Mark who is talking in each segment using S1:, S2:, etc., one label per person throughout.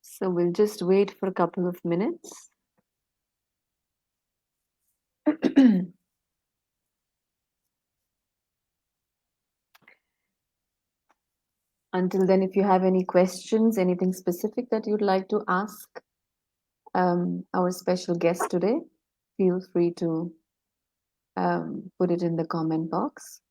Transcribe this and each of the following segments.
S1: So we'll just wait for a couple of minutes. Until then, if you have any questions, anything specific that you'd like to ask our special guest today, feel free to put it in the comment box.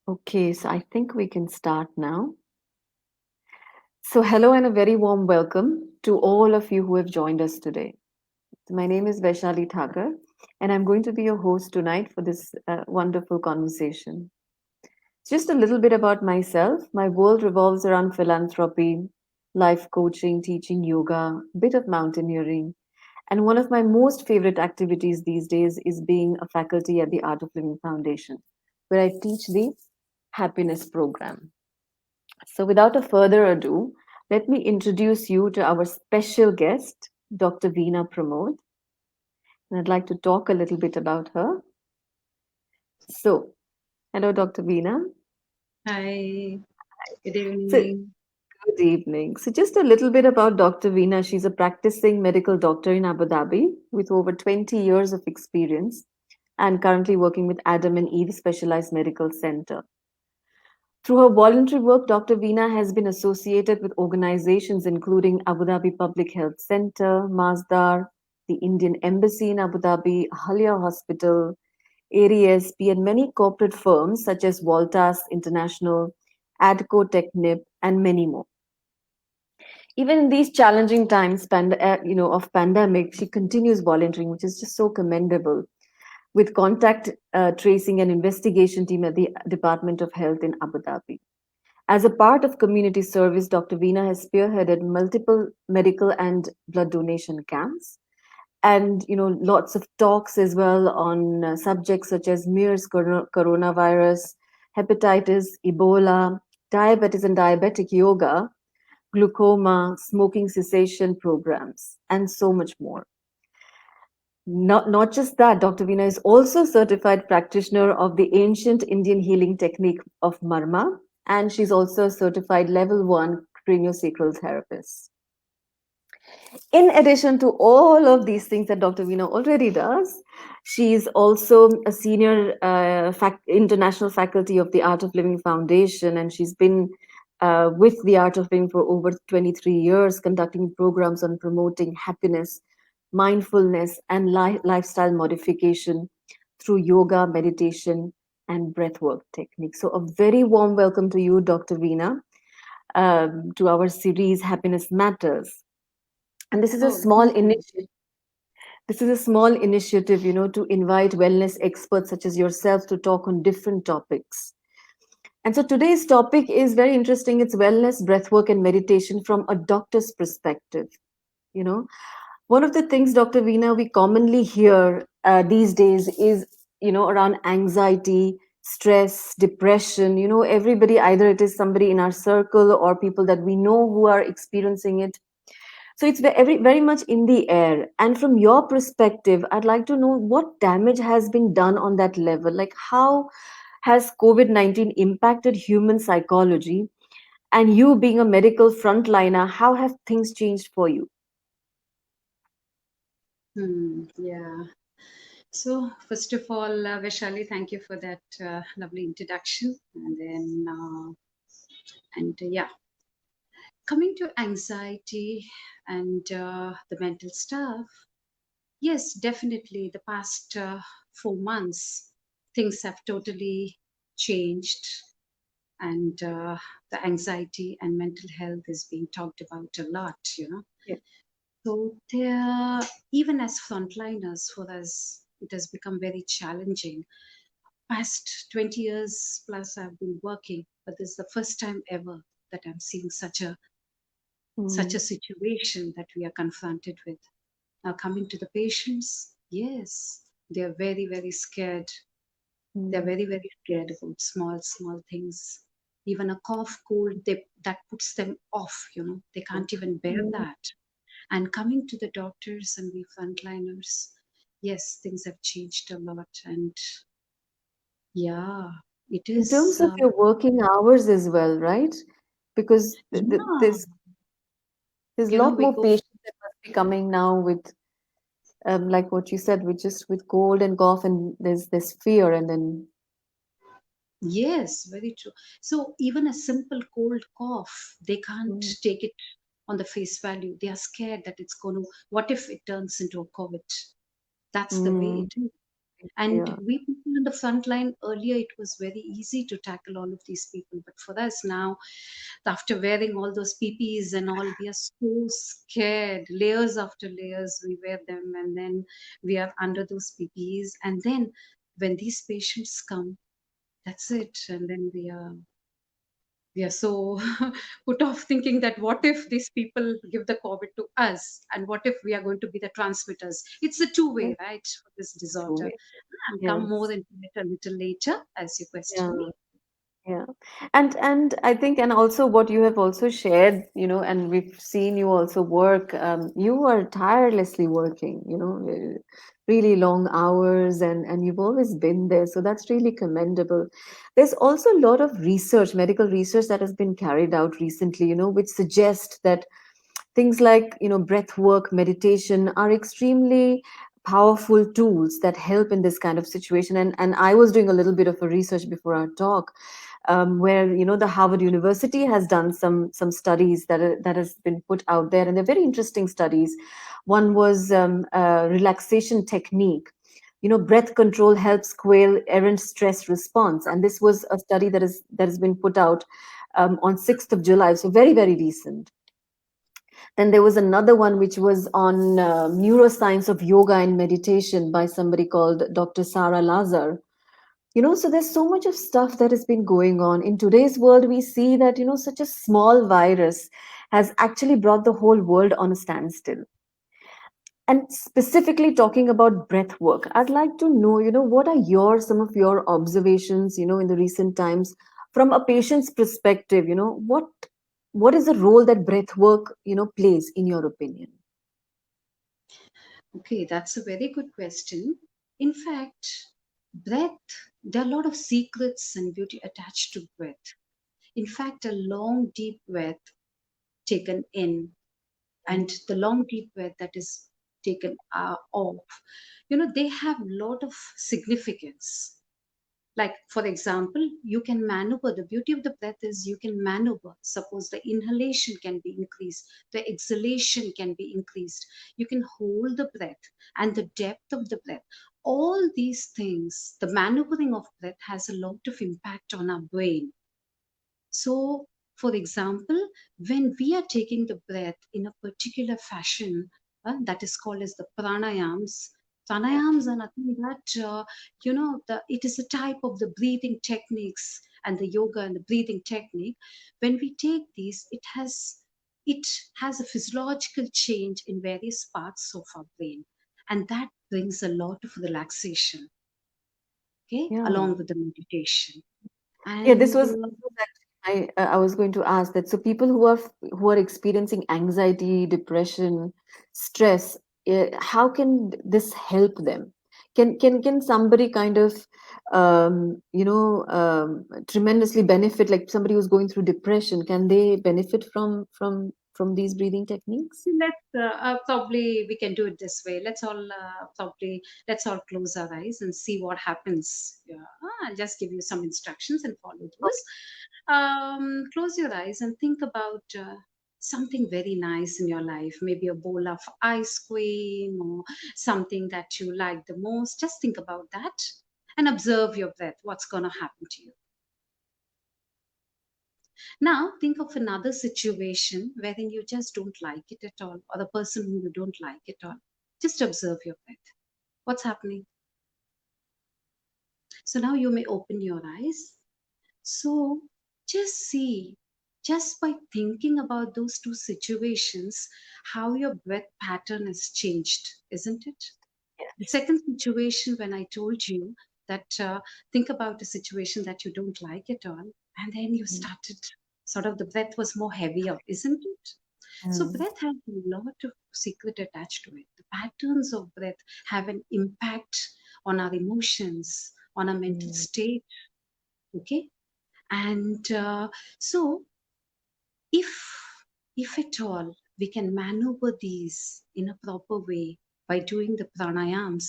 S1: Okay, so I think we can start now. So hello and a very warm welcome to all of you who have joined us today. My name is Vaishali Thakur, and I'm going to be your host tonight for this wonderful conversation. Just a little bit about myself. My world revolves around philanthropy, life coaching, teaching yoga, a bit of mountaineering. And one of my most favorite activities these days is being a faculty at the Art of Living Foundation, where I teach the happiness program. So, without a further ado, let me introduce you to our special guest, Dr. Veena Pramod. And I'd like to talk a little bit about her. So, hello, Dr. Veena.
S2: Hi, good
S1: So,
S2: evening.
S1: good evening. So, just a little bit about Dr. Veena. She's a practicing medical doctor in Abu Dhabi with over 20 years of experience and currently working with Adam and Eve Specialized Medical Center. Through her voluntary work, Dr. Veena has been associated with organizations including Abu Dhabi Public Health Center, Masdar, the Indian Embassy in Abu Dhabi, Halia Hospital, ARESP, and many corporate firms such as Voltas International, Adco Technip, and many more. Even in these challenging times, of pandemic, she continues volunteering, which is just so commendable, with contact tracing and investigation team at the Department of Health in Abu Dhabi. As a part of community service, Dr. Veena has spearheaded multiple medical and blood donation camps, and lots of talks as well on subjects such as MERS, coronavirus, hepatitis, Ebola, diabetes and diabetic yoga, glaucoma, smoking cessation programs, and so much more. Not just that, Dr. Veena is also certified practitioner of the ancient Indian healing technique of Marma, and she's also a certified level 1 craniosacral therapist. In addition to all of these things that Dr. Veena already does, she's also a senior international faculty of the Art of Living Foundation, and she's been with the Art of Living for over 23 years, conducting programs on promoting happiness, mindfulness, and lifestyle modification through yoga, meditation, and breathwork techniques. So, a very warm welcome to you, Dr. Veena, to our series Happiness Matters. And this is a small initiative. This is a small initiative, to invite wellness experts such as yourself to talk on different topics. And so today's topic is very interesting. It's wellness, breathwork, and meditation from a doctor's perspective. You know, one of the things, Dr. Veena, we commonly hear these days is, around anxiety, stress, depression. Everybody, either it is somebody in our circle or people that we know who are experiencing it. So it's very much in the air. And from your perspective, I'd like to know what damage has been done on that level. Like, how has COVID-19 impacted human psychology? And you being a medical frontliner, how have things changed for you?
S2: Yeah. So, first of all, Vaishali, thank you for that lovely introduction. And coming to anxiety and the mental stuff, yes, definitely the past 4 months, things have totally changed, and the anxiety and mental health is being talked about a lot.
S1: Yeah.
S2: So there, even as frontliners, for us, it has become very challenging. Past 20 years plus, I've been working, but this is the first time ever that I'm seeing such a
S1: Mm,
S2: situation that we are confronted with. Now, coming to the patients, yes, they are very, very scared. They're
S1: mm,
S2: very, very scared about small, small things. Even a cough, cold, that puts them off. They can't even bear
S1: mm.
S2: that. And coming to the doctors and we frontliners, yes, things have changed a lot. And yeah, it
S1: In
S2: is,
S1: terms of your working hours as well, right? Because
S2: yeah,
S1: there's a lot
S2: we
S1: more
S2: go,
S1: patients that must be coming now with, like what you said, with just with cold and cough, and there's this fear, and then
S2: yes, very true. So even a simple cold cough, they can't
S1: mm,
S2: take it on the face value. They are scared that it's going to, what if it turns into a COVID? That's the way
S1: mm,
S2: it is. And
S1: yeah,
S2: we people in the front line, earlier it was very easy to tackle all of these people. But for us now, after wearing all those PPs and all, we are so scared. Layers after layers, we wear them, and then we are under those PPs. And then when these patients come, that's it. And then we are so put off thinking that what if these people give the COVID to us, and what if we are going to be the transmitters? It's a
S1: yeah,
S2: two-way, right, for this
S1: true,
S2: disorder. I'll come more
S1: yes,
S2: into it a little later as you
S1: yeah.
S2: question me.
S1: Yeah. And I think, and also what you have also shared, and we've seen you also work, you are tirelessly working, really long hours, and you've always been there. So that's really commendable. There's also a lot of research, medical research that has been carried out recently, which suggests that things like, breath work, meditation are extremely powerful tools that help in this kind of situation. And I was doing a little bit of a research before our talk, where the Harvard University has done some studies that has been put out there, and they're very interesting studies. One was a relaxation technique. Breath control helps quell errant stress response, and this was a study that has been put out on 6th of July, so very very recent. Then there was another one which was on neuroscience of yoga and meditation by somebody called Dr. Sarah Lazar. So there's so much of stuff that has been going on. In today's world, we see that, such a small virus has actually brought the whole world on a standstill. And specifically talking about breath work, I'd like to know, what are some of your observations, in the recent times from a patient's perspective, what is the role that breath work, plays in your opinion?
S2: Okay, that's a very good question. In fact, breath, there are a lot of secrets and beauty attached to breath. In fact, a long, deep breath taken in and the long deep breath that is taken off, they have a lot of significance. Like, for example, you can maneuver. The beauty of the breath is you can maneuver. Suppose the inhalation can be increased, the exhalation can be increased. You can hold the breath and the depth of the breath. All these things, the maneuvering of breath has a lot of impact on our brain. So, for example, when we are taking the breath in a particular fashion, that is called as the pranayams.
S1: Yeah,
S2: Pranayams are nothing but, it is a type of the breathing techniques and the yoga and the breathing technique. When we take these, it has a physiological change in various parts of our brain, and that brings a lot of relaxation. Okay,
S1: yeah.
S2: along with the meditation
S1: Yeah, this
S2: and
S1: was I was going to ask that. So people who are experiencing anxiety, depression, stress, how can this help them? Can somebody kind of tremendously benefit, like somebody who's going through depression? Can they benefit from from these breathing techniques?
S2: Let's probably we can do it this way. Let's all close our eyes and see what happens. Yeah, I'll just give you some instructions and follow those. Close your eyes and think about something very nice in your life. Maybe a bowl of ice cream or something that you like the most. Just think about that and observe your breath. What's going to happen to you? Now, think of another situation wherein you just don't like it at all, or the person whom you don't like at all. Just observe your breath. What's happening? So now you may open your eyes. So just see, just by thinking about those two situations, how your breath pattern has changed, isn't it? The
S1: Yes.
S2: second situation, when I told you that think about a situation that you don't like at all, and then you
S1: Mm.
S2: started sort of the breath was more heavier, isn't it? So
S1: Mm.
S2: breath has a lot of secret attached to it. The patterns of breath have an impact on our emotions, on our mental
S1: Mm.
S2: state. Okay, and so if if at all we can maneuver these in a proper way by doing the pranayams,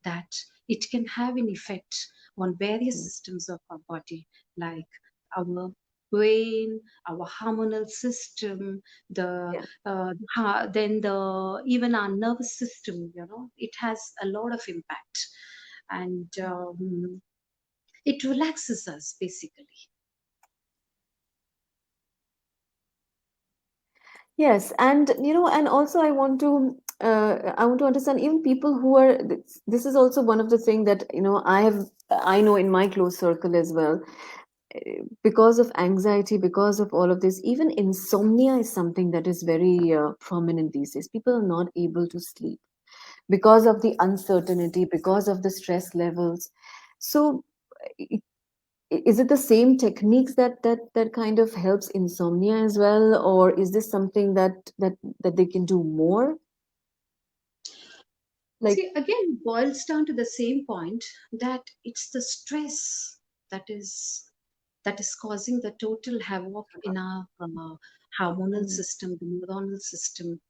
S2: that it can have an effect on various
S1: Mm.
S2: systems of our body, like our brain, our hormonal system, the
S1: Yeah.
S2: then the even our nervous system, it has a lot of impact, and it relaxes us basically.
S1: Yes, and and also I want to understand even people who are this is also one of the thing that I know in my close circle as well. Because of anxiety, because of all of this, even insomnia is something that is very prominent these days. People are not able to sleep because of the uncertainty, because of the stress levels. So is it the same techniques that kind of helps insomnia as well, or is this something that they can do more, like?
S2: See, again, it boils down to the same point that it's the stress that is causing the total havoc in our hormonal
S1: Mm.
S2: system, the neuronal system,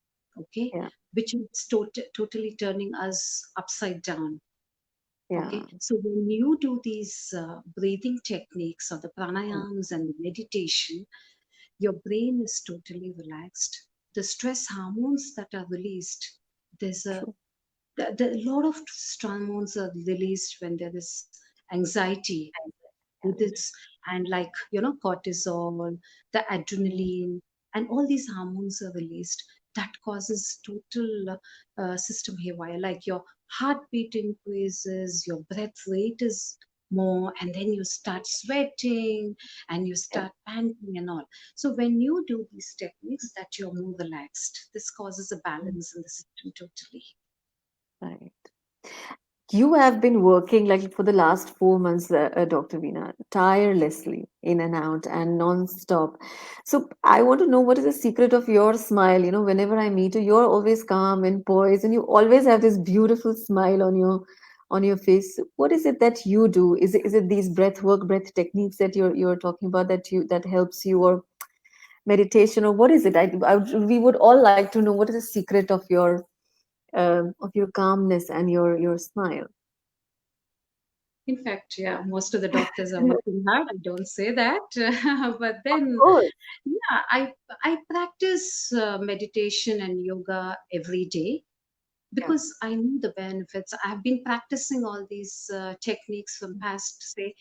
S2: okay,
S1: Yeah.
S2: which is totally turning us upside down.
S1: Yeah.
S2: Okay, so when you do these breathing techniques or the
S1: Mm.
S2: pranayams and the meditation, your brain is totally relaxed. The stress hormones that are released, there's a
S1: True.
S2: a lot of hormones are released when there is anxiety with
S1: Yeah.
S2: this, and like cortisol, the
S1: Mm.
S2: adrenaline, and all these hormones are released that causes total system haywire, like your heartbeat increases, your breath rate is more, and then you start sweating and you
S1: Yeah.
S2: start panting and all. So when you do these techniques, that you're more relaxed, this causes a
S1: Mm.
S2: balance in the system totally.
S1: Right. You have been working like for the last 4 months, Dr. Veena, tirelessly in and out and non-stop. So I want to know what is the secret of your smile. Whenever I meet you, you're always calm and poised, and you always have this beautiful smile on your face. What is it that you do? Is it these breath work, breath techniques that you're talking about that helps you, or meditation, or what is it? We would all like to know what is the secret of your calmness and your smile.
S2: In fact, yeah, most of the doctors are working hard. I don't say that, but
S1: Of
S2: then,
S1: course.
S2: yeah, I practice meditation and yoga every day
S1: Yeah.
S2: because I know the benefits. I've been practicing all these techniques from past, say,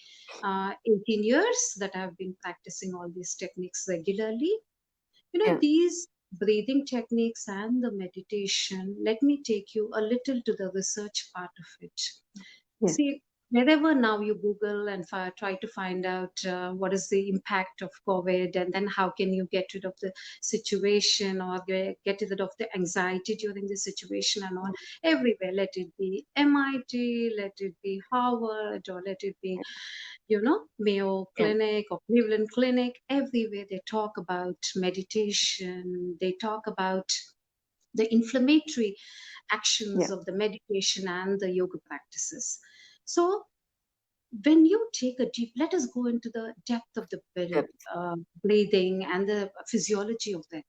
S2: 18 years that I've been practicing all these techniques regularly.
S1: Yeah.
S2: These breathing techniques and the meditation. Let me take you a little to the research part of it.
S1: Yeah.
S2: See, wherever now you Google and try to find out what is the impact of COVID, and then how can you get rid of the situation or get rid of the anxiety during the situation and all. Everywhere, let it be MIT, let it be Harvard, or let it be, Mayo
S1: Yeah.
S2: Clinic or Cleveland Clinic. Everywhere they talk about meditation, they talk about the inflammatory actions
S1: Yeah.
S2: of the meditation and the yoga practices. So when you take a deep, let us go into the depth of the
S1: Depth.
S2: breathing and the physiology of that.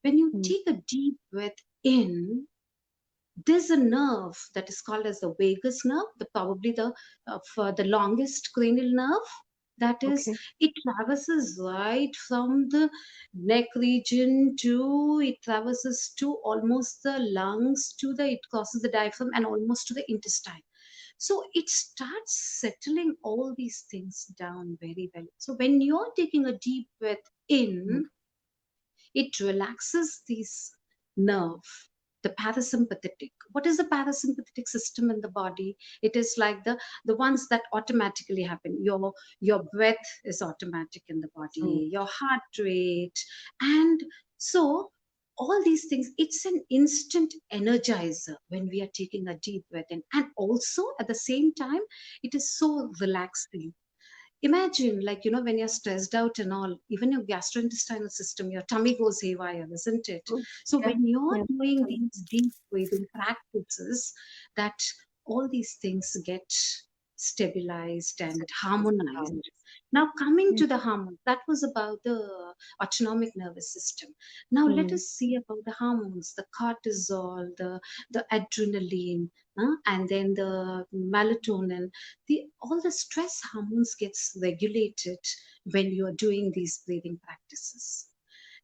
S2: When you
S1: mm,
S2: take a deep breath in, there's a nerve that is called as the vagus nerve, probably for the longest cranial nerve. That is,
S1: okay.
S2: it traverses right from the neck region to, it traverses to almost the lungs, to the, it crosses the diaphragm and almost to the intestine. So it starts settling all these things down very well. So when you're taking a deep breath
S1: Mm,
S2: in, it relaxes these nerve, the parasympathetic. What is the parasympathetic system in the body? It is like the ones that automatically happen. Your breath is automatic in the
S1: mm,
S2: body, your heart rate, and so all these things, it's an instant energizer when we are taking a deep breath in, and also at the same time it is so relaxing. Imagine, like, when you're stressed out and all, even your gastrointestinal system, your tummy goes haywire, isn't it?
S1: mm.
S2: So
S1: Yeah,
S2: when you're
S1: yeah,
S2: doing
S1: totally.
S2: these deep breathing practices, that all these things get stabilized and
S1: Synchronized.
S2: harmonized.
S1: Right.
S2: Now, coming
S1: Yeah.
S2: to the hormone, that was about the autonomic nervous system. Now let
S1: Mm,
S2: us see about the hormones, the cortisol, the adrenaline, and then the melatonin. All the stress hormones gets regulated when you are doing these breathing practices.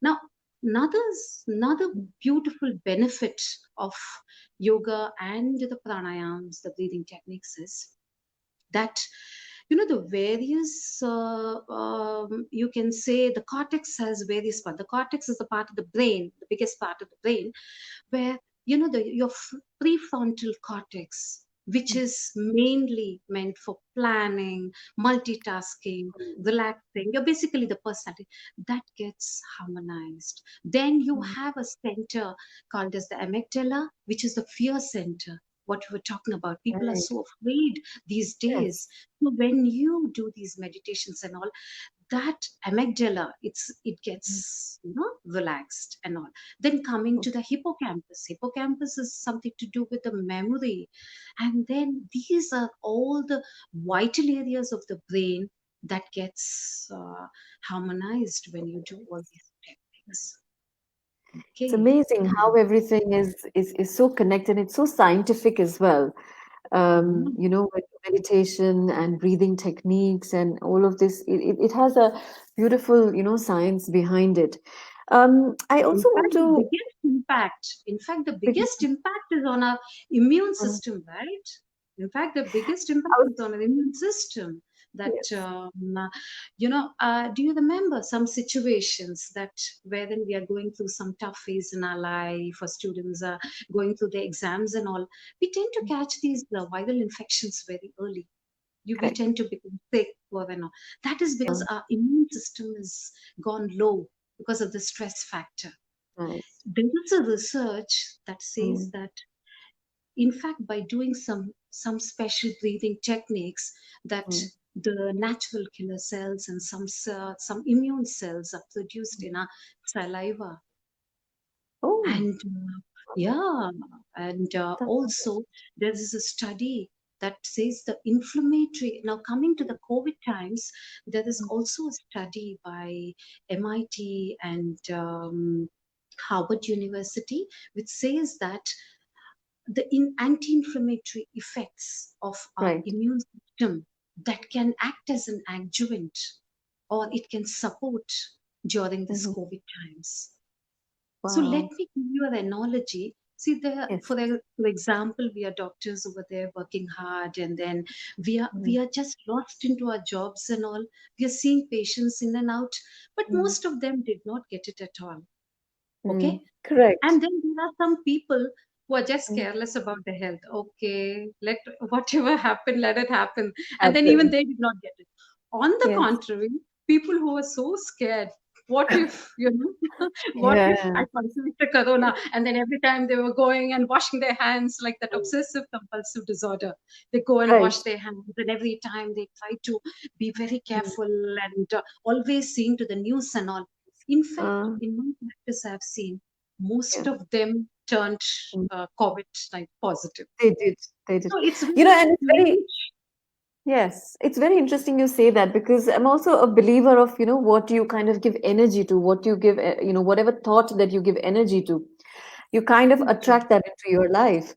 S2: Now, another
S1: mm,
S2: beautiful benefit of yoga and the pranayams, the breathing techniques, is that the various you can say the cortex has various parts. The cortex is the part of the brain, the biggest part of the brain, where your prefrontal cortex, which
S1: mm,
S2: is mainly meant for planning, multitasking,
S1: mm,
S2: relaxing, you're basically the personality, that gets harmonized. Then you
S1: mm.
S2: have a center called as the amygdala, which is the fear center, what we were talking about. People are
S1: Right.
S2: so afraid these
S1: Yes.
S2: days. So when you do these meditations and all, that amygdala, it
S1: Mm,
S2: gets relaxed and all. Then coming
S1: mm,
S2: to the hippocampus is something to do with the memory, and then these are all the vital areas of the brain that gets harmonized when you do all these techniques.
S1: it's
S2: Okay.
S1: amazing how everything is so connected. It's so scientific as well.
S2: Mhm.
S1: With meditation and breathing techniques and all of this, it has a beautiful, science behind it. I
S2: In
S1: also want
S2: fact, the
S1: to
S2: biggest impact, in fact, the
S1: begin.
S2: biggest impact is on our immune
S1: uh,
S2: system, right? In fact, the biggest impact
S1: I was,
S2: is on our immune system. That,
S1: yes,
S2: do you remember some situations that wherein we are going through some tough phase in our life, or students are going through the exams and all, we tend to catch these viral infections very early. We
S1: correct.
S2: tend to become sick or that is because
S1: Uh,
S2: our immune system is gone low because of the stress factor.
S1: nice.
S2: There is a research that says
S1: Mm,
S2: that, in fact, by doing some special breathing techniques, that
S1: mm,
S2: the natural killer cells and some immune cells are produced
S1: mm.
S2: in our saliva.
S1: Oh,
S2: And yeah, and
S1: that's
S2: also there is a study that says the inflammatory. Now, coming to the COVID times, there is
S1: mm,
S2: also a study by MIT and Harvard University, which says that the anti-inflammatory effects of our
S1: right.
S2: immune system, that can act as an adjuvant, or it can support during this
S1: Hmm.
S2: COVID times. So let
S1: Wow.
S2: me give you an analogy. See,
S1: Yes.
S2: for example, we are doctors over there working hard, and then we
S1: Mm,
S2: are just lost into our jobs and all. We are seeing patients in and out, but
S1: mm,
S2: most of them did not get it at all.
S1: mm.
S2: Okay,
S1: Correct.
S2: and then there are some people who are just
S1: Mm,
S2: careless about their health. Okay, let whatever happen, let it happen. And then even
S1: happen.
S2: they did not get it. On the
S1: Yes.
S2: contrary, people who are so scared, what if, what if
S1: Yeah.
S2: I contracted corona? And then every time they were going and washing their hands, like that
S1: Mm,
S2: obsessive compulsive disorder, they go and
S1: right.
S2: wash their hands. And every time they try to be very
S1: Mm,
S2: careful and always seeing to the news and all. In fact,
S1: uh,
S2: in my practice, I've seen most
S1: yeah.
S2: of them turned
S1: Mm.
S2: COVID like positive.
S1: They did. They did.
S2: So it's
S1: You know,
S2: very
S1: and it's very
S2: strange.
S1: Yes, it's very interesting you say that because I'm also a believer of, what you kind of give energy to, what you give, whatever thought that you give energy to, you kind of
S2: Okay.
S1: attract that into your life,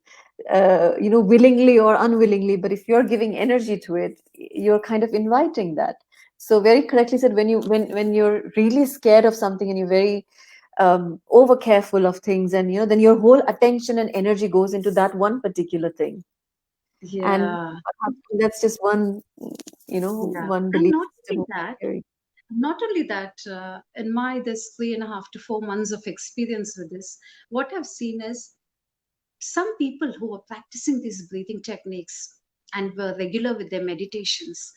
S1: willingly or unwillingly. But if you're giving energy to it, you're kind of inviting that. So very correctly said, when you're really scared of something and you're very over careful of things, and then your whole attention and energy goes into that one particular thing. And
S2: Yeah,
S1: that's just one,
S2: yeah.
S1: one
S2: And
S1: belief
S2: not
S1: system
S2: only
S1: of my
S2: that,
S1: theory.
S2: in my this 3.5 to 4 months of experience with this, what I've seen is some people who were practicing these breathing techniques and were regular with their meditations.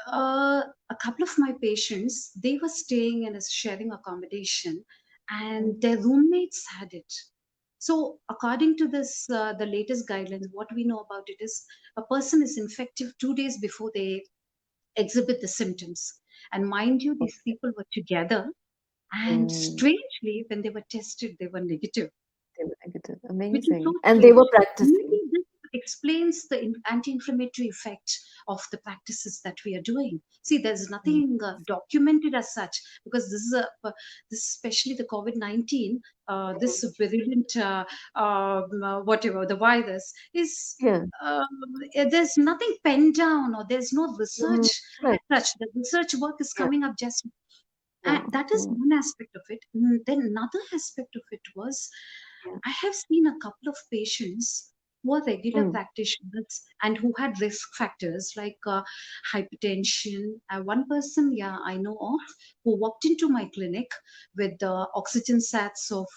S2: A couple of my patients, they were staying in a sharing accommodation, and their roommates had it. So, according to this, the latest guidelines, what we know about it is a person is infective 2 days before they exhibit the symptoms. And mind you, these people were together, and
S1: Mm,
S2: strangely, when they were tested, they were negative,
S1: they were negative.
S2: which is so
S1: Amazing. And they
S2: strange.
S1: were practicing.
S2: Maybe this explains the anti-inflammatory effect of the practices that we are doing. See, there's
S1: Mm,
S2: nothing documented as such, because this is this, especially the COVID-19, this virulent whatever the virus is.
S1: yeah.
S2: Um, there's nothing penned down, or there's no
S1: Mm,
S2: research as
S1: right.
S2: such. The research work is
S1: Yeah.
S2: coming up just, and
S1: Wow.
S2: that is
S1: Mm,
S2: one aspect of it. Then another aspect of it was,
S1: yeah.
S2: I have seen a couple of patients who are regular
S1: Mm,
S2: practitioners and who had risk factors like hypertension. One person, yeah, I know of, who walked into my clinic with oxygen sats of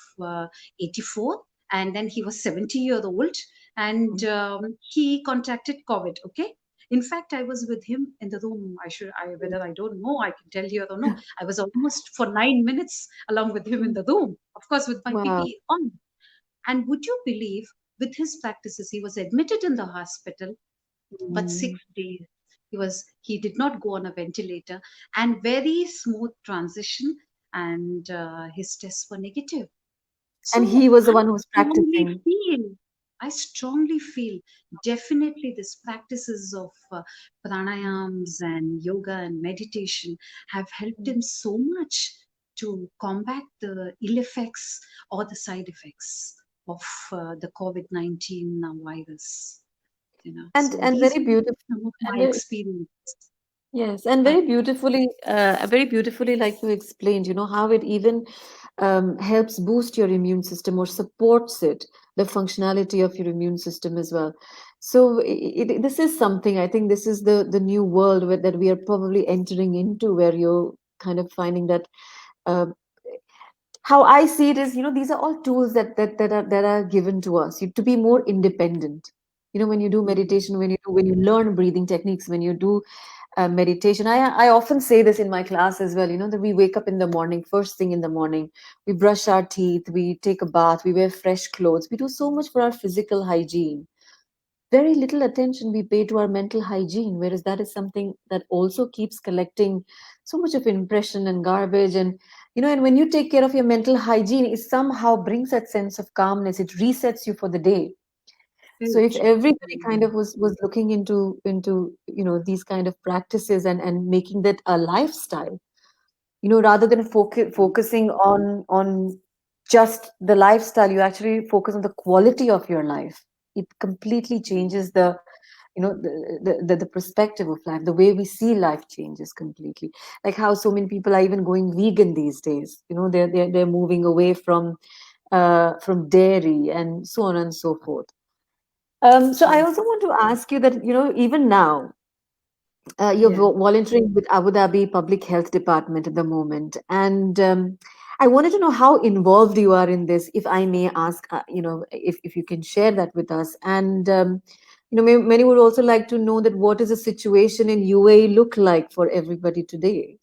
S2: 84, and then he was 70-year old, and
S1: mm,
S2: he contracted COVID. Okay. In fact, I was with him in the room.
S1: mm.
S2: Whether I don't know, I can tell you or no. I was almost for 9 minutes along with him in the room, of course, with my
S1: Wow.
S2: PPE on. And would you believe, with his practices, he was admitted in the hospital, but
S1: Mm.
S2: 6 days he did not go on a ventilator, and very smooth transition, and his tests were negative.
S1: And
S2: So
S1: he was the one who was practicing.
S2: feel, I strongly feel, definitely these practices of pranayams and yoga and meditation have helped
S1: Mm.
S2: him so much to combat the ill effects or the side effects of the COVID-19 virus. So
S1: And
S2: these
S1: very
S2: are
S1: beautiful.
S2: some of
S1: And
S2: my
S1: very,
S2: experiences.
S1: yes, and very beautifully, like you explained, how it even helps boost your immune system or supports it, the functionality of your immune system as well. So this is something, I think this is the new world that we are probably entering into, where you're kind of finding that uh, how I see it is, these are all tools that are given to us to be more independent. When you do
S2: Mm.
S1: meditation, when you learn breathing techniques, when you do meditation. I often say this in my class as well, that we wake up in the morning, first thing in the morning, we brush our teeth, we take a bath, we wear fresh clothes, we do so much for our physical hygiene. Very little attention we pay to our mental hygiene, whereas that is something that also keeps collecting so much of impression and garbage. And when you take care of your mental hygiene, it somehow brings that sense of calmness, it resets you for the day. So
S2: Very
S1: if
S2: true.
S1: everybody kind
S2: Mm.
S1: of was looking into these kind of practices and making that a lifestyle, rather than focusing on just the lifestyle, you actually focus on the quality of your life. It completely changes the perspective of life. The way we see life changes completely. Like how so many people are even going vegan these days. They're moving away from dairy and so on and so forth. So I
S2: True.
S1: also want to ask you that, even now, you're
S2: Yeah.
S1: volunteering with Abu Dhabi Public Health Department at the moment. And I wanted to know how involved you are in this, if I may ask, if you can share that with us. And, many would also like to know that what is the situation in UAE look like for everybody today?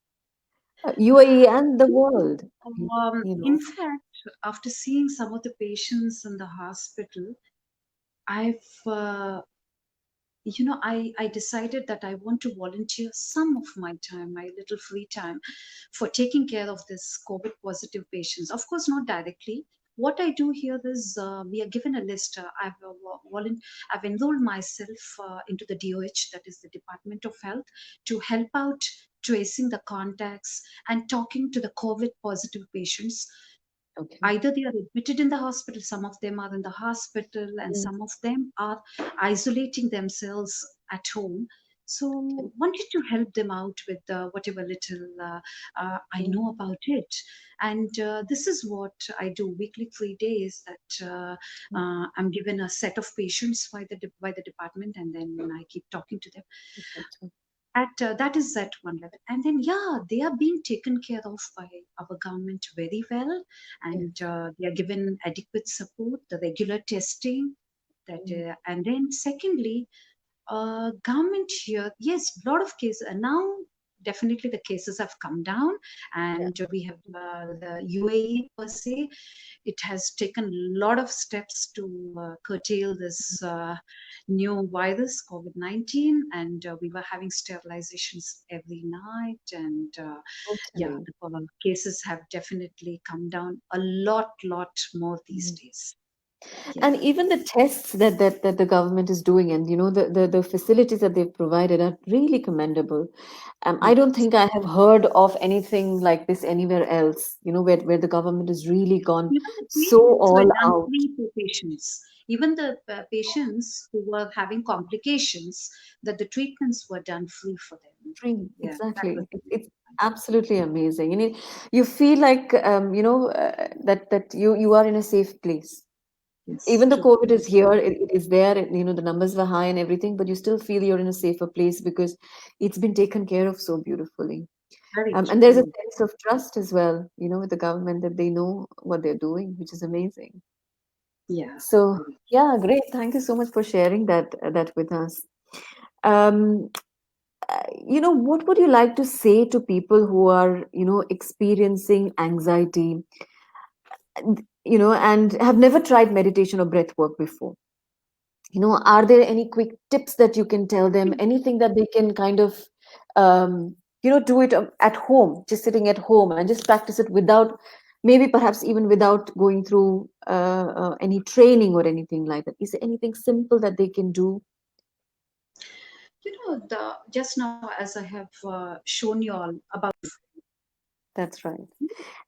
S1: UAE and the world, you
S2: In
S1: know.
S2: fact, after seeing some of the patients in the hospital, I've, I decided that I want to volunteer some of my time, my little free time, for taking care of this COVID positive patients. Of course, not directly. what I do here is we are given a list. I've enrolled myself into the DOH, that is the Department of Health, to help out tracing the contacts and talking to the COVID positive patients.
S1: Okay.
S2: Either they are admitted in the hospital, some of them are in the hospital, and
S1: Mm,
S2: some of them are isolating themselves at home. So
S1: okay.
S2: wanted to help them out with whatever little I
S1: Mm,
S2: know about it. And this is what I do weekly, 3 days, that
S1: mm,
S2: I'm given a set of patients by the department, and then I keep talking to them
S1: exactly.
S2: at that is at one level. And then yeah, they are being taken care of by our government very well, and
S1: Yes.
S2: they are given adequate support, the regular testing, that
S1: Mm,
S2: and then secondly, government here, yes, a lot of cases, and now definitely the cases have come down,
S1: yeah.
S2: and we have the UAE per se, it has taken a lot of steps to curtail this new virus, COVID 19, and we were having sterilizations every night. And yeah,
S1: Totally.
S2: the cases have definitely come down a lot more these
S1: Mm.
S2: days. Yeah.
S1: And even the tests that the government is doing, and the facilities that they've provided are really commendable. I don't
S2: Yes.
S1: think I have heard of anything like this anywhere else, where the government has really gone
S2: Even the
S1: so
S2: treatments were
S1: all
S2: done
S1: out.
S2: free for patients. Even the patients who were having complications, that the treatments were done free for them.
S1: Free,
S2: Yeah, that was
S1: exactly. It's absolutely amazing. You feel like that you are in a safe place.
S2: yes,
S1: Even though
S2: true.
S1: COVID is here, it is there, the numbers were high and everything, but you still feel you're in a safer place because it's been taken care of so beautifully.
S2: Very
S1: And
S2: true.
S1: there's a
S2: Very,
S1: sense of trust as well, with the government that they know what they're doing, which is amazing.
S2: yeah,
S1: So,
S2: very.
S1: yeah, great. Thank you so much for sharing that with us. Um, what would you like to say to people who are, experiencing anxiety, and have never tried meditation or breath work before? Are there any quick tips that you can tell them? Anything that they can kind of, do it at home, just sitting at home and just practice it without, maybe perhaps even without going through any training or anything like that? Is there anything simple that they can do?
S2: The just now as I have shown you all about.
S1: That's right.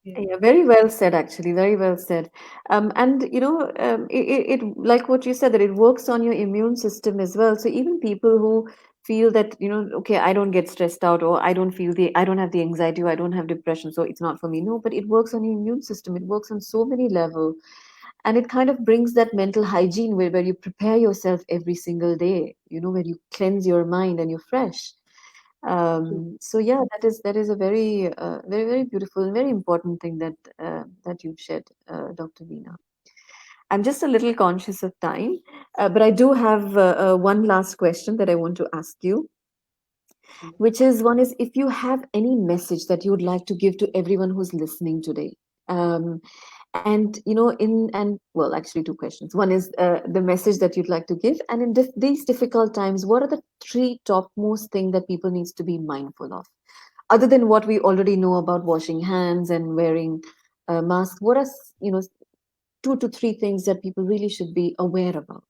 S2: Yeah.
S1: Yeah, very well said, actually. Very well said. And like what you said, that it works on your immune system as well. So even people who feel that, okay, I don't get stressed out, or I don't have the anxiety, or I don't have depression, so it's not for me. No, but it works on your immune system. It works on so many levels. And it kind of brings that mental hygiene where you prepare yourself every single day, where you cleanse your mind and you're fresh.
S2: True.
S1: So yeah, that is a very beautiful and very important thing that you've shared, Dr. Veena. I'm just a little conscious of time, but I do have one last question that I want to ask you,
S2: Okay.
S1: which is one is, if you have any message that you would like to give to everyone who's listening today. And well, actually, two questions. One is the message that you'd like to give, and in these difficult times, what are the three topmost things that people needs to be mindful of, other than what we already know about washing hands and wearing masks? What are two to three things that people really should be aware about?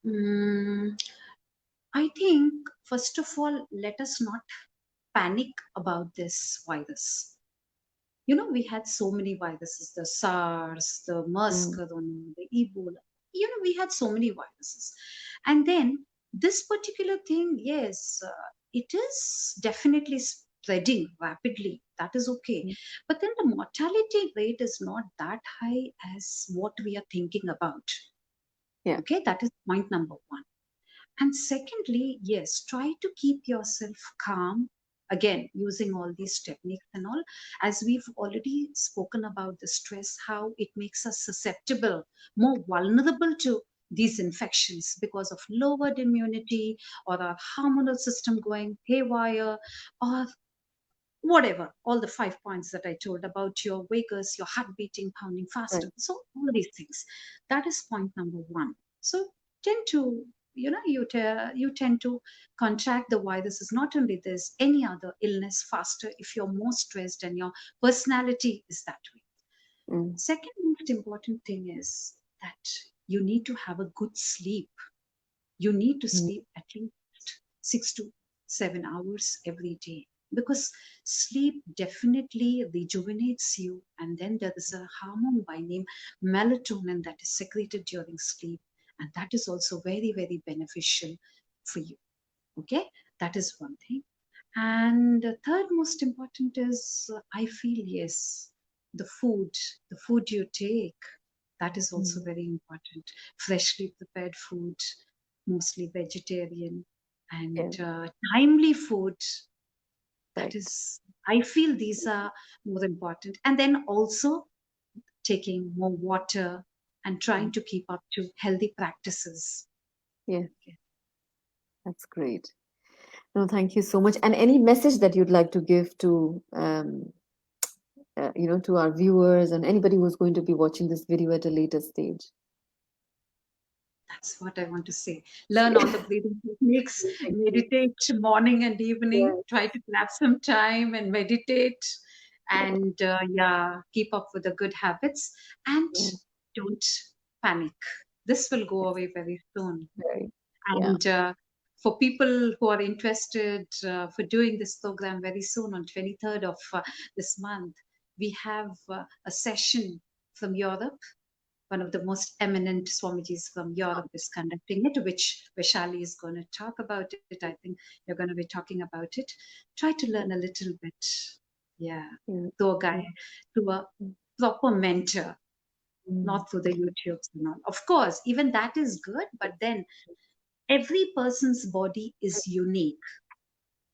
S2: Mm, I think first of all, let us not panic about this virus. We had so many viruses, the SARS, the MERS
S1: Mm,
S2: corona, the Ebola. We had so many viruses. And then this particular thing, yes, it is definitely spreading rapidly. That is okay.
S1: mm,
S2: But then the mortality rate is not that high as what we are thinking about.
S1: yeah,
S2: Okay, that is point number one. And secondly, yes, try to keep yourself calm. Again, using all these techniques and all, as we've already spoken about the stress, how it makes us susceptible, more vulnerable to these infections because of lowered immunity, or our hormonal system going haywire, or whatever, all the 5 points that I told about your vagus, your heart beating, pounding faster.
S1: right.
S2: So all these things. That is point number one. So tend to, you tend to contract the viruses, not only this, any other illness faster if you're more stressed and your personality is that way.
S1: Mm.
S2: Second most important thing is that you need to have a good sleep. You need to
S1: Mm.
S2: sleep at least 6 to 7 hours every day, because sleep definitely rejuvenates you. And then there is a hormone by name melatonin that is secreted during sleep, and that is also very, very beneficial for you. Okay, that is one thing. And the third most important is, I feel, yes, the food, the food you take, that is also
S1: Mm.
S2: very important. Freshly prepared food, mostly vegetarian, and
S1: Yeah,
S2: timely food. That
S1: right.
S2: is, I feel these are more important. And then also taking more water and trying
S1: Mm.
S2: to keep up to healthy practices.
S1: Yeah,
S2: Okay.
S1: that's great. No, thank you so much. And any message that you'd like to give to, to our viewers and anybody who's going to be watching this video at a later stage?
S2: That's what I want to say. Learn all the breathing techniques, meditate morning and evening.
S1: Yeah,
S2: Try to grab some time and meditate, and yeah, keep up with the good habits, and
S1: yeah,
S2: don't panic. This will go away very soon.
S1: very. Yeah.
S2: And for people who are interested for doing this program very soon on 23rd of this month, we have a session from Europe. One of the most eminent Swamijis from Europe is conducting it, which Vaishali is going to talk about it. I think you're going to be talking about it. Try to learn a little bit. Yeah.
S1: Yeah.
S2: To a guy,
S1: Mm.
S2: to a proper mentor,
S1: Mm.
S2: not through the YouTubes and all. Of course, even that is good, but then every person's body is unique.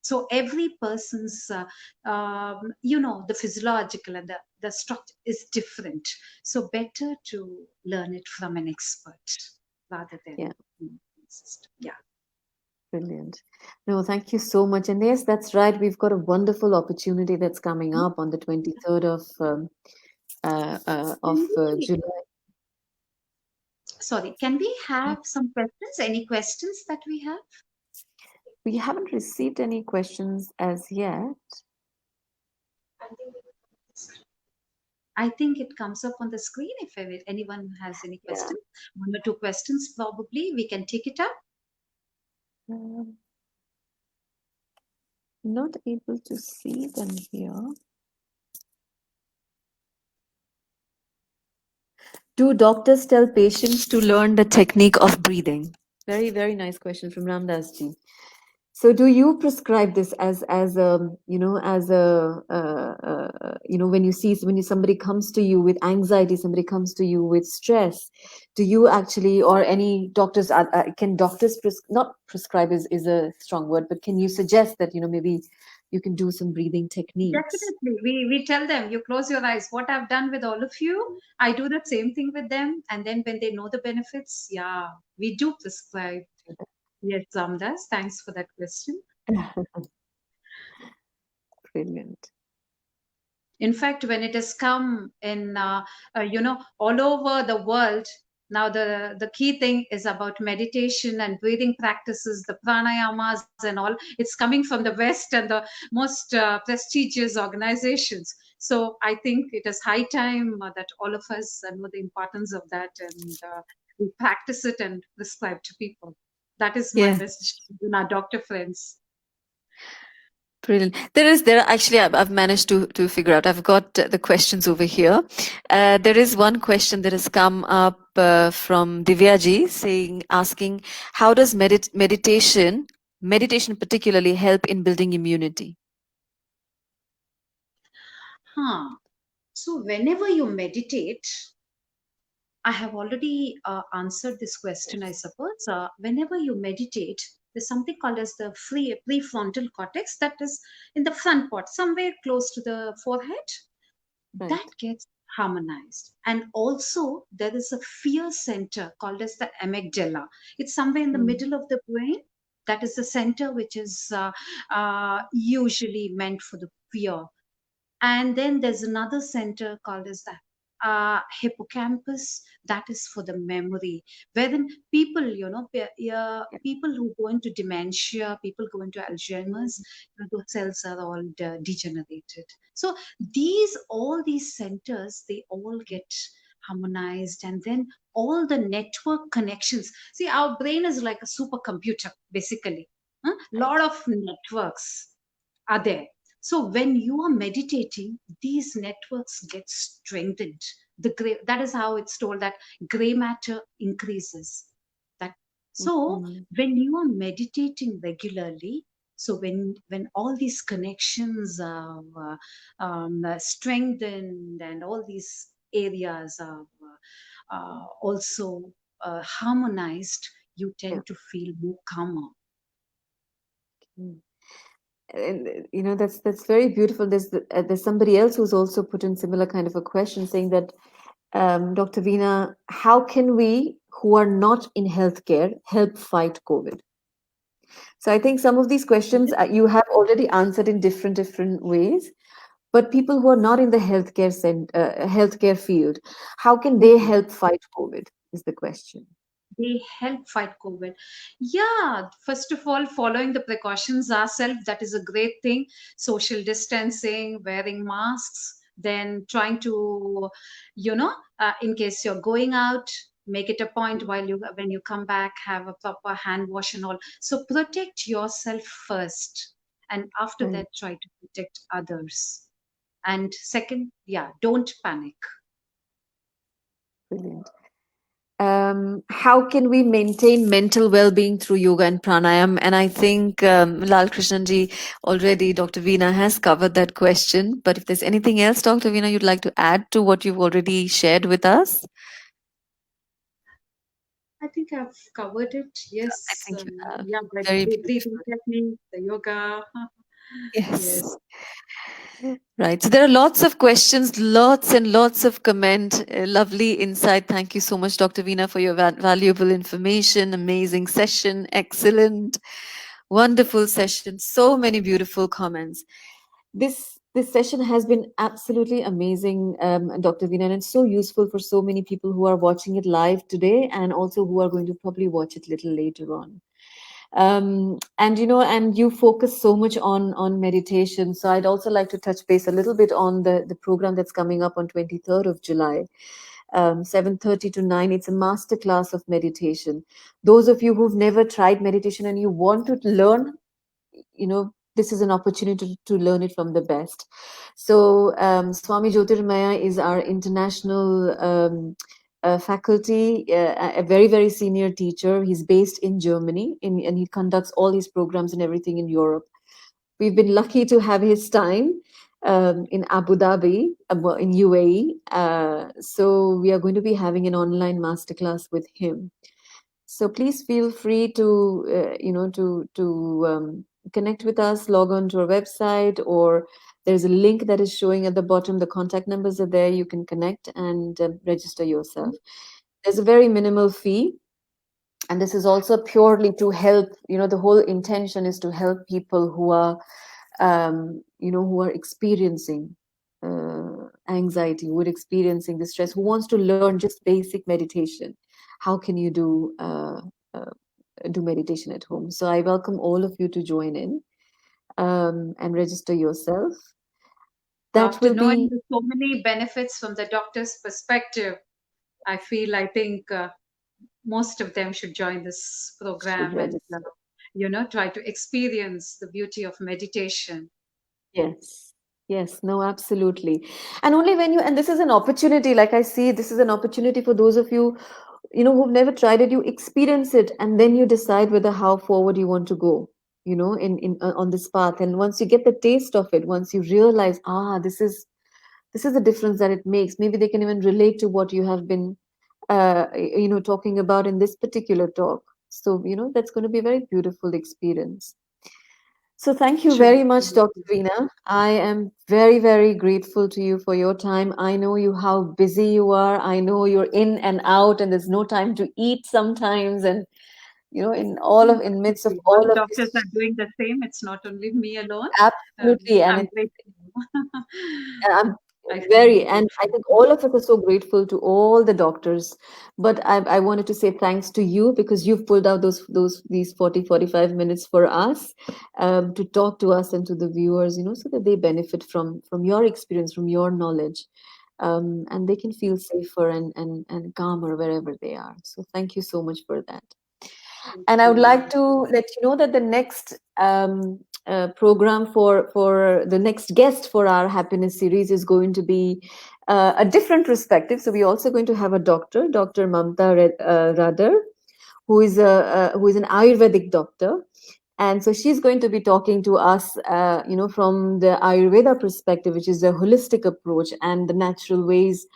S2: So every person's the physiological and the structure is different. So better to learn it from an expert rather than
S1: Yeah.
S2: system. Yeah.
S1: Brilliant. No, thank you so much. And yes, that's right. We've got a wonderful opportunity that's coming up on the 23rd of
S2: Can we,
S1: July.
S2: sorry, can we have some questions? Any questions that we have?
S1: We haven't received any questions as yet.
S2: I think it comes up on the screen. If anyone has any
S1: Yeah.
S2: questions, one or two questions probably, we can take it up.
S1: Um, not able to see them here. Do doctors tell patients to learn the technique of breathing? Very, very nice question from Ramdas ji. So, do you prescribe this as a when you see when somebody comes to you with anxiety, somebody comes to you with stress, do you actually or any doctors can doctors not prescribe is a strong word, but can you suggest that maybe you can do some breathing techniques?
S2: Definitely. We tell them, you close your eyes. What I've done with all of you, I do the same thing with them. And then when they know the benefits, yeah, we do prescribe. Yes, Ramdas, thanks for that question.
S1: Brilliant.
S2: In fact, when it has come in, all over the world, now the key thing is about meditation and breathing practices, the pranayamas and all. It's coming from the West and the most prestigious organizations. So I think it is high time that all of us know the importance of that, and we practice it and prescribe to people. That is my
S1: Yeah.
S2: message to our doctor friends.
S1: Brilliant. There actually I've managed to figure out. I've got the questions over here. There is one question that has come up from Divyaji asking, how does meditation particularly help in building immunity?
S2: Huh. So whenever you meditate, I have already answered this question, I suppose. Whenever you meditate, there's something called as the prefrontal cortex that is in the front part, somewhere close to the forehead. That
S1: Right.
S2: gets harmonized. And also, there is a fear center called as the amygdala. It's somewhere in the
S1: Mm.
S2: middle of the brain. That is the center which is usually meant for the fear. And then there's another center called as the hippocampus, that is for the memory. Wherein people, yeah,
S1: Yeah.
S2: people who go into dementia, people go into Alzheimer's,
S1: Mm,
S2: those cells are all degenerated. So all these centers, they all get harmonized, and then all the network connections. See, our brain is like a supercomputer, basically.
S1: right.
S2: Lot of networks are there. So when you are meditating, these networks get strengthened. That is how it's told that gray matter increases. That so
S1: Mm,
S2: when you are meditating regularly, so when all these connections are strengthened, and all these areas are also harmonized, you
S1: yeah.
S2: tend to feel more calmer.
S1: Mm. And that's very beautiful. There's somebody else who's also put in similar kind of a question, saying that Dr. Veena, how can we who are not in healthcare help fight COVID? So I think some of these questions you have already answered in different ways. But people who are not in the healthcare field, how can they
S2: Mhm.
S1: help fight COVID? Is the question.
S2: They help fight COVID. Yeah, first of all, following the precautions ourselves, that is a great thing. Social distancing, wearing masks, then trying to, in case you're going out, make it a point while when you come back, have a proper hand wash and all. So protect yourself first, and after
S1: Right.
S2: that, try to protect others. And second, yeah, don't panic.
S1: Brilliant. How can we maintain mental well-being through yoga and pranayam? And I think Lal Krishnanji already, Dr. Veena has covered that question. But if there's anything else, Dr. Veena, you'd like to add to what you've already shared with us,
S2: I think I've covered it.
S1: I
S2: Yes.
S1: think you have.
S2: Yeah, but
S1: Very
S2: breathing
S1: beautiful.
S2: technique, the yoga.
S1: Yes.
S2: Yes.
S1: Right. So there are lots of questions, lots and lots of comment. Lovely insight. Thank you so much, Dr. Veena, for your valuable information. Amazing session. Excellent. Wonderful session. So many beautiful comments. This session has been absolutely amazing, Dr. Veena, and it's so useful for so many people who are watching it live today and also who are going to probably watch it little later on. And and you focus so much on meditation, so I'd also like to touch base a little bit on the program that's coming up on 23rd of July, 7:30 to 9. It's a master class of meditation. Those of you who've never tried meditation and you want to learn, this is an opportunity to learn it from the best. So Swami Jyotirmaya is our international faculty, a very very senior teacher. He's based in Germany, and he conducts all his programs and everything in Europe. We've been lucky to have his time in Abu Dhabi, well, in UAE. So we are going to be having an online masterclass with him. So please feel free to connect with us, log on to our website, or there's a link that is showing at the bottom. The contact numbers are there. You can connect and register yourself. There's a very minimal fee, and this is also purely to help. The whole intention is to help people who are experiencing anxiety, who are experiencing the stress, who wants to learn just basic meditation. How can you uh, do meditation at home? So I welcome all of you to join in and register yourself. That
S2: After
S1: will
S2: knowing
S1: be
S2: the so many benefits from the doctor's perspective, I think most of them should join this
S1: should
S2: program and,
S1: register.
S2: try to experience the beauty of meditation.
S1: Yes. Yes, no, absolutely. And only when you, and this is an opportunity, like I see, this is an opportunity for those of you, who've never tried it. You experience it, and then you decide whether how forward you want to go, in on this path. And once you get the taste of it, once you realize, this is the difference that it makes. Maybe they can even relate to what you have been, talking about in this particular talk. So, that's going to be a very beautiful experience. So thank you
S2: True.
S1: very much, Dr. Veena. I am very, very grateful to you for your time. I know you how busy you are. I know you're in and out, and there's no time to eat sometimes. And in midst of
S2: All
S1: all of
S2: doctors
S1: this,
S2: are doing the same. It's not only me alone.
S1: absolutely, and
S2: I'm grateful.
S1: and I'm
S2: I feel
S1: Very,
S2: more
S1: and I
S2: grateful.
S1: think all of us are so grateful to all the doctors. But I wanted to say thanks to you because you've pulled out these 40-45 minutes for us, to talk to us and to the viewers, so that they benefit from your experience, from your knowledge, and they can feel safer and calmer wherever they are. So thank you so much for that.
S2: Thank
S1: And I would like
S2: you.
S1: to let you know that the next program for the next guest for our happiness series is going to be a different perspective. So we're also going to have a doctor, Dr. Mamta Radar, who is an Ayurvedic doctor, and so she's going to be talking to us, from the Ayurveda perspective, which is a holistic approach and the natural ways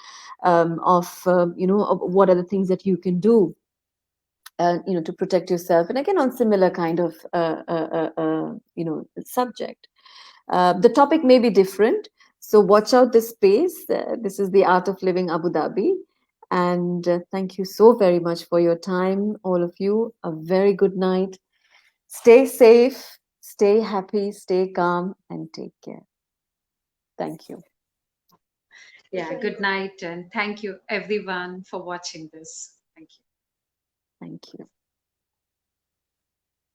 S1: of what are the things that you can do to protect yourself, and again on similar kind of subject. The topic may be different, so watch out this space. This is the Art of Living Abu Dhabi, and thank you so very much for your time, all of you. A very good night. Stay safe, stay happy, stay calm, and take care. Thank you.
S2: Yeah, good night, and thank you everyone for watching this. Thank you.
S1: Thank you.